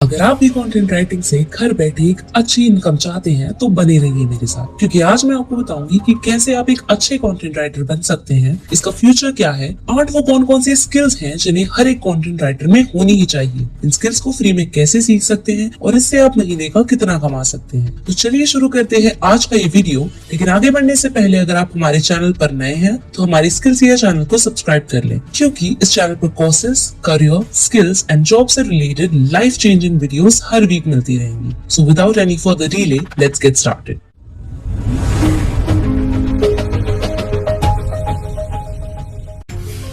अगर आप भी कंटेंट राइटिंग से घर बैठे एक अच्छी इनकम चाहते हैं तो बने रहिए मेरे साथ, क्योंकि आज मैं आपको बताऊंगी कि कैसे आप एक अच्छे कंटेंट राइटर बन सकते हैं, इसका फ्यूचर क्या है और वो कौन कौन सी स्किल्स हैं जिन्हें हर एक कंटेंट राइटर में होनी ही चाहिए। इन स्किल्स को फ्री में कैसे सीख सकते हैं और इससे आप महीने का कितना कमा सकते हैं। तो चलिए शुरू करते हैं आज का ये वीडियो। लेकिन आगे बढ़ने से पहले अगर आप हमारे चैनल पर नए हैं तो हमारी स्किल्स या चैनल को सब्सक्राइब कर लें, क्योंकि इस चैनल पर courses, career, skills and job से रिलेटेड लाइफ चेंजिंग वीडियोस हर वीक मिलती रहेंगी। So without any further delay, let's get started.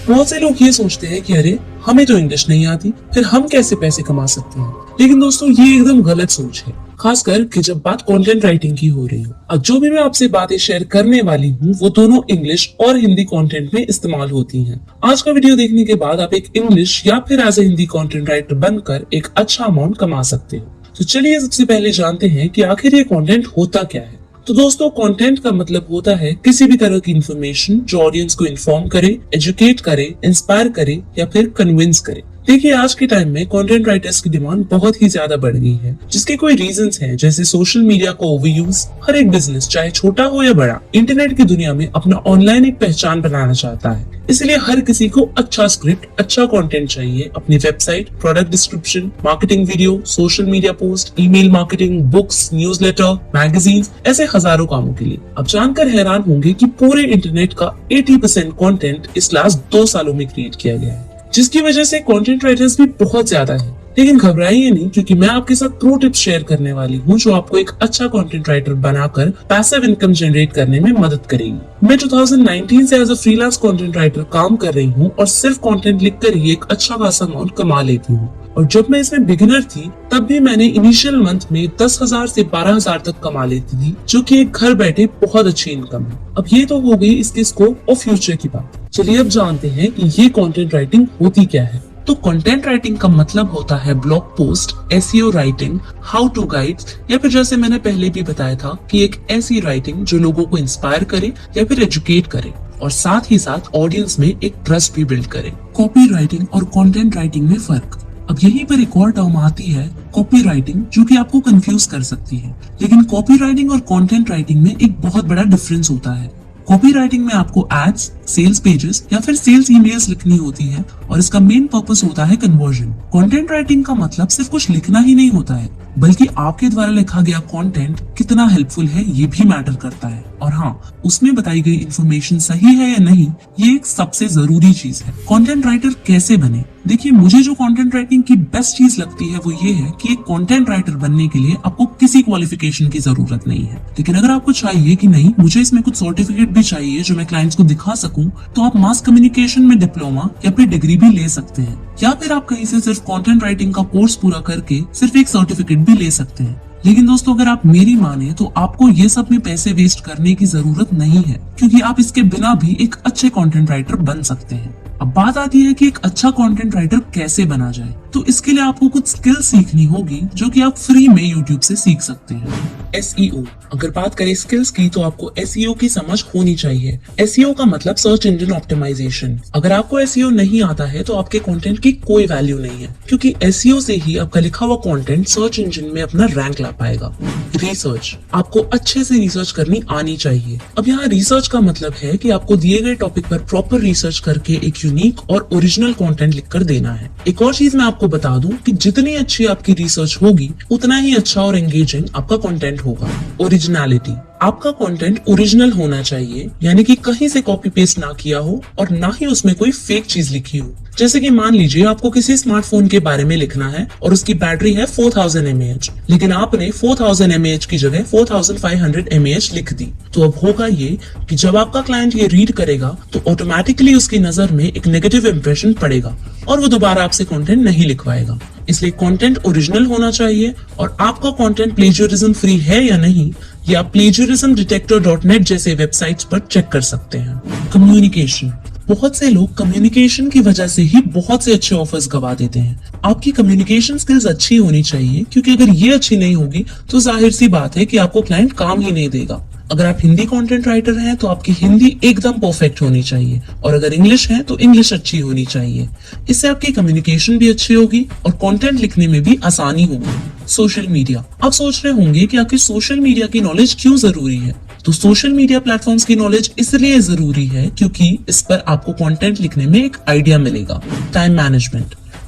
बहुत से लोग ये सोचते हैं कि अरे हमें तो इंग्लिश नहीं आती, फिर हम कैसे पैसे कमा सकते हैं। लेकिन दोस्तों ये एकदम गलत सोच है, खासकर कि जब बात कंटेंट राइटिंग की हो रही हो। अब जो भी मैं आपसे बातें शेयर करने वाली हूँ वो दोनों इंग्लिश और हिंदी कंटेंट में इस्तेमाल होती हैं। आज का वीडियो देखने के बाद आप एक इंग्लिश या फिर as a Hindi content writer बनकर एक अच्छा अमाउंट कमा सकते हो। तो चलिए सबसे पहले जानते हैं कि आखिर ये कंटेंट होता क्या है। तो दोस्तों कंटेंट का मतलब होता है किसी भी तरह की इंफॉर्मेशन जो ऑडियंस को इन्फॉर्म करे, एजुकेट करे, इंस्पायर करे या फिर कन्विंस करे। देखिए आज के टाइम में कंटेंट राइटर्स की डिमांड बहुत ही ज्यादा बढ़ गई है, जिसके कोई रीजंस हैं, जैसे सोशल मीडिया का ओवरयूज। हर एक बिजनेस चाहे छोटा हो या बड़ा इंटरनेट की दुनिया में अपना ऑनलाइन एक पहचान बनाना चाहता है। इसलिए हर किसी को अच्छा स्क्रिप्ट, अच्छा कंटेंट चाहिए अपनी website, product description, marketing video, social media post, email marketing, books, newsletter, magazines, ऐसे हजारों कामों के लिए। अब जानकर हैरान होंगे कि पूरे इंटरनेट का 80% कंटेंट इस लास्ट 2 सालों में क्रिएट किया गया है, जिसकी वजह से कंटेंट राइटर्स भी बहुत ज्यादा हैं। लेकिन घबराइए नहीं, क्योंकि मैं आपके साथ प्रो टिप्स शेयर करने वाली हूँ जो आपको एक अच्छा कंटेंट राइटर बनाकर पैसिव इनकम जनरेट करने में मदद करेगी। मैं 2019 से as a freelance content writer काम कर रही हूँ और सिर्फ कंटेंट लिखकर ही एक अच्छा खासा अमाउंट कमा लेती हूँ। और जब मैं इसमें बिगिनर थी तब भी मैंने इनिशियल मंथ में 10,000 से 12,000 तक कमा लेती थी, जो कि एक घर बैठे बहुत अच्छी इनकम है। अब ये तो हो गई इसके स्कोप और फ्यूचर की बात। चलिए अब जानते हैं कि ये कंटेंट राइटिंग होती क्या है। तो कंटेंट राइटिंग का मतलब होता है blog post, SEO writing, how to guides, या फिर जैसे मैंने पहले भी बताया था कि एक ऐसी राइटिंग जो लोगों को इंस्पायर करे या फिर एजुकेट करे और साथ ही साथ ऑडियंस में एक ट्रस्ट भी बिल्ड करे। कॉपी राइटिंग और कंटेंट राइटिंग में फर्क। अब यहीं पर एक और टर्म आती है कॉपी राइटिंग, जो कि आपको कंफ्यूज कर सकती है। लेकिन कॉपी राइटिंग और कंटेंट राइटिंग में एक बहुत बड़ा डिफरेंस होता है। कॉपी राइटिंग में आपको एड्स, सेल्स पेजेस या फिर सेल्स ईमेल्स लिखनी होती है और इसका मेन पर्पस होता है कन्वर्जन। कंटेंट राइटिंग का मतलब सिर्फ कुछ लिखना ही नहीं होता है, बल्कि आपके द्वारा लिखा गया कंटेंट कितना हेल्पफुल है ये भी मैटर करता है। और हाँ, उसमें बताई गई इन्फॉर्मेशन सही है या नहीं, ये एक सबसे जरूरी चीज है। कंटेंट राइटर कैसे बने? देखिए मुझे जो कंटेंट राइटिंग की बेस्ट चीज लगती है वो ये है कि एक कंटेंट राइटर बनने के लिए आपको किसी क्वालिफिकेशन की जरूरत नहीं है। लेकिन अगर आपको चाहिए कि नहीं मुझे इसमें कुछ सर्टिफिकेट भी चाहिए जो मैं क्लाइंट्स को दिखा सकूं, तो आप मास कम्युनिकेशन में डिप्लोमा या फिर डिग्री भी ले सकते हैं, या फिर आप कहीं से सिर्फ कंटेंट राइटिंग का कोर्स पूरा करके सिर्फ एक सर्टिफिकेट भी ले सकते हैं। लेकिन दोस्तों अगर आप मेरी माने तो आपको ये सब में पैसे वेस्ट करने की जरूरत नहीं है, क्योंकि आप इसके बिना भी एक अच्छे कंटेंट राइटर बन सकते हैं। अब बात आती है कि एक अच्छा कंटेंट राइटर कैसे बना जाए। तो इसके लिए आपको कुछ स्किल सीखनी होगी जो कि आप फ्री में यूट्यूब से सीख सकते हैं। एसईओ। अगर बात करें स्किल्स की तो आपको एसईओ की समझ होनी चाहिए। एसईओ का मतलब सर्च इंजन ऑप्टिमाइजेशन। अगर आपको एसईओ नहीं आता है तो आपके कंटेंट की कोई वैल्यू नहीं है, क्योंकि एसईओ से ही आपका लिखा हुआ कंटेंट सर्च इंजन में अपना रैंक ला पाएगा। रिसर्च। आपको अच्छे से रिसर्च करनी आनी चाहिए। अब यहाँ रिसर्च का मतलब है कि आपको दिए गए टॉपिक पर प्रॉपर रिसर्च करके एक यूनिक और ओरिजिनल कंटेंट लिखकर देना है। एक और चीज मैं आपको बता दूं कि जितनी अच्छी आपकी रिसर्च होगी उतना ही अच्छा और एंगेजिंग आपका कंटेंट होगा। ओरिजिनलिटी। आपका कंटेंट ओरिजिनल होना चाहिए, यानी कि कहीं से कॉपी पेस्ट ना किया हो और ना ही उसमें कोई फेक चीज लिखी हो। जैसे कि मान लीजिए आपको किसी स्मार्टफोन के बारे में लिखना है और उसकी बैटरी है 4000 mAh, लेकिन आपने 4000 mAh की जगह 4500 mAh लिख दी। तो अब होगा ये कि जब आपका क्लाइंट ये रीड करेगा तो ऑटोमेटिकली उसकी नजर में एक नेगेटिव इंप्रेशन पड़ेगा और वो दोबारा आपसे कंटेंट नहीं लिखवाएगा। इसलिए कंटेंट ओरिजिनल होना चाहिए। और आपका कंटेंट प्लेजरिज्म फ्री है या नहीं, ये आप plagiarismdetector.net जैसे वेबसाइट्स पर चेक कर सकते हैं। कम्युनिकेशन। बहुत से लोग कम्युनिकेशन की वजह से ही बहुत से अच्छे ऑफर्स गवा देते हैं। आपकी कम्युनिकेशन स्किल्स अच्छी होनी चाहिए, क्योंकि अगर ये अच्छी नहीं होगी तो जाहिर सी बात है कि आपको क्लाइंट काम ही नहीं देगा। अगर आप हिंदी कंटेंट राइटर हैं तो आपकी हिंदी एकदम परफेक्ट होनी चाहिए, और अगर इंग्लिश है तो इंग्लिश अच्छी होनी चाहिए। इससे आपकी कम्युनिकेशन भी अच्छी होगी और कंटेंट लिखने में भी आसानी होगी। सोशल मीडिया, आप सोच रहे होंगे कि आखिर सोशल मीडिया की नॉलेज क्यों जरूरी है। तो सोशल मीडिया प्लेटफॉर्म्स की नॉलेज इसलिए जरूरी है क्योंकि इस पर आपको कंटेंट लिखने में एक आइडिया मिलेगा।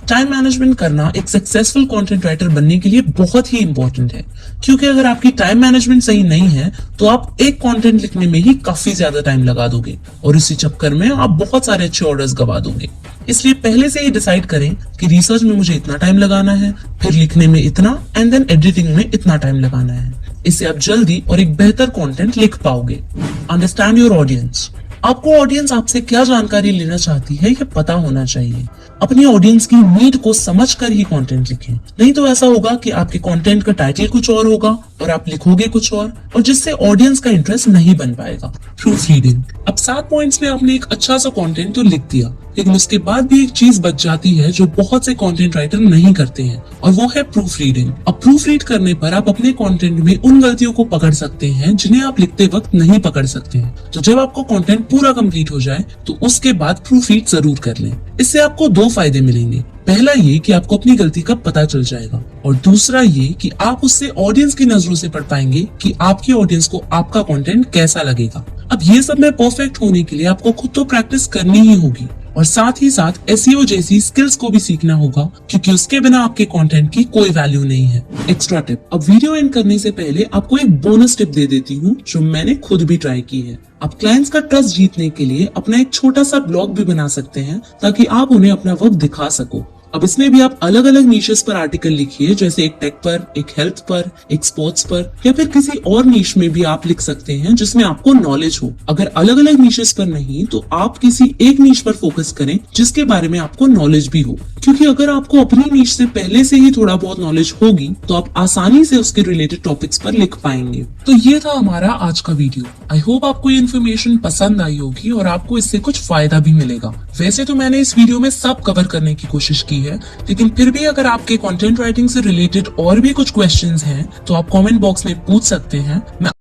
टाइम मैनेजमेंट करना एक सक्सेसफुल कंटेंट राइटर बनने के लिए बहुत ही इंपॉर्टेंट है, क्योंकि अगर आपकी टाइम मैनेजमेंट सही नहीं है तो आप एक कंटेंट लिखने में ही काफी ज्यादा टाइम लगा दोगे और इसी चक्कर में आप बहुत सारे अच्छे ऑर्डर्स गवा दोगे। इसलिए पहले से ही डिसाइड करें कि रिसर्च में मुझे इतना टाइम लगाना है, फिर लिखने में इतना, एंड देन एडिटिंग में इतना टाइम लगाना है। इससे आप जल्दी और एक बेहतर कंटेंट लिख पाओगे। अंडरस्टैंड योर ऑडियंस, आपको ऑडियंस आपसे क्या जानकारी लेना चाहती है ये पता होना चाहिए। अपनी ऑडियंस की नीड को समझकर ही कंटेंट लिखें, नहीं तो ऐसा होगा कि आपके कंटेंट का टाइटल कुछ और होगा और आप लिखोगे कुछ और जिससे ऑडियंस का इंटरेस्ट नहीं बन पाएगा। प्रूफ रीडिंग, अब 7 पॉइंट्स में आपने एक अच्छा सा कंटेंट तो लिख दिया, लेकिन उसके बाद भी एक चीज बच जाती है जो बहुत से कंटेंट राइटर नहीं करते हैं, और वो है प्रूफ रीडिंग। अब प्रूफ रीड करने पर आप अपने कंटेंट में उन गलतियों को पकड़ सकते हैं जिन्हें आप लिखते वक्त नहीं पकड़ सकते हैं। तो जब आपको कंटेंट पूरा कंप्लीट हो जाए तो उसके बाद प्रूफ रीड जरूर कर लें। इससे आपको 2 फायदे मिलेंगे। पहला ये कि आपको अपनी गलती का पता चल जाएगा, और दूसरा ये कि आप उससे ऑडियंस की नजरों से पढ़ पाएंगे कि आपकी ऑडियंस को आपका कंटेंट कैसा लगेगा। अब ये सब में परफेक्ट होने के लिए आपको खुद तो प्रैक्टिस करनी ही होगी, और साथ ही साथ एसईओ जैसी स्किल्स को भी सीखना होगा, क्योंकि उसके बिना आपके कंटेंट की कोई वैल्यू नहीं है। एक्स्ट्रा टिप, अब वीडियो एंड करने से पहले आपको एक बोनस टिप दे देती हूँ जो मैंने खुद भी ट्राई की है। आप क्लाइंट्स का ट्रस्ट जीतने के लिए अपना एक छोटा सा ब्लॉग भी बना सकते हैं ताकि आप उन्हें अपना वर्क दिखा सको। अब इसमें भी आप अलग अलग नीशेस पर आर्टिकल लिखिए, जैसे एक टेक पर, एक हेल्थ पर, एक स्पोर्ट्स पर, या फिर किसी और नीश में भी आप लिख सकते हैं जिसमें आपको नॉलेज हो। अगर अलग अलग नीशेस पर नहीं तो आप किसी एक नीश पर फोकस करें जिसके बारे में आपको नॉलेज भी हो, क्योंकि अगर आपको अपनी नीश से पहले से ही थोड़ा बहुत नॉलेज होगी तो आप आसानी से उसके रिलेटेड टॉपिक्स पर लिख पाएंगे। तो ये था हमारा आज का वीडियो। आई होप आपको ये इन्फॉर्मेशन पसंद आई होगी और आपको इससे कुछ फायदा भी मिलेगा। वैसे तो मैंने इस वीडियो में सब कवर करने की कोशिश की है, लेकिन फिर भी अगर आपके कंटेंट राइटिंग से रिलेटेड और भी कुछ क्वेश्चंस हैं तो आप कमेंट बॉक्स में पूछ सकते हैं। मैं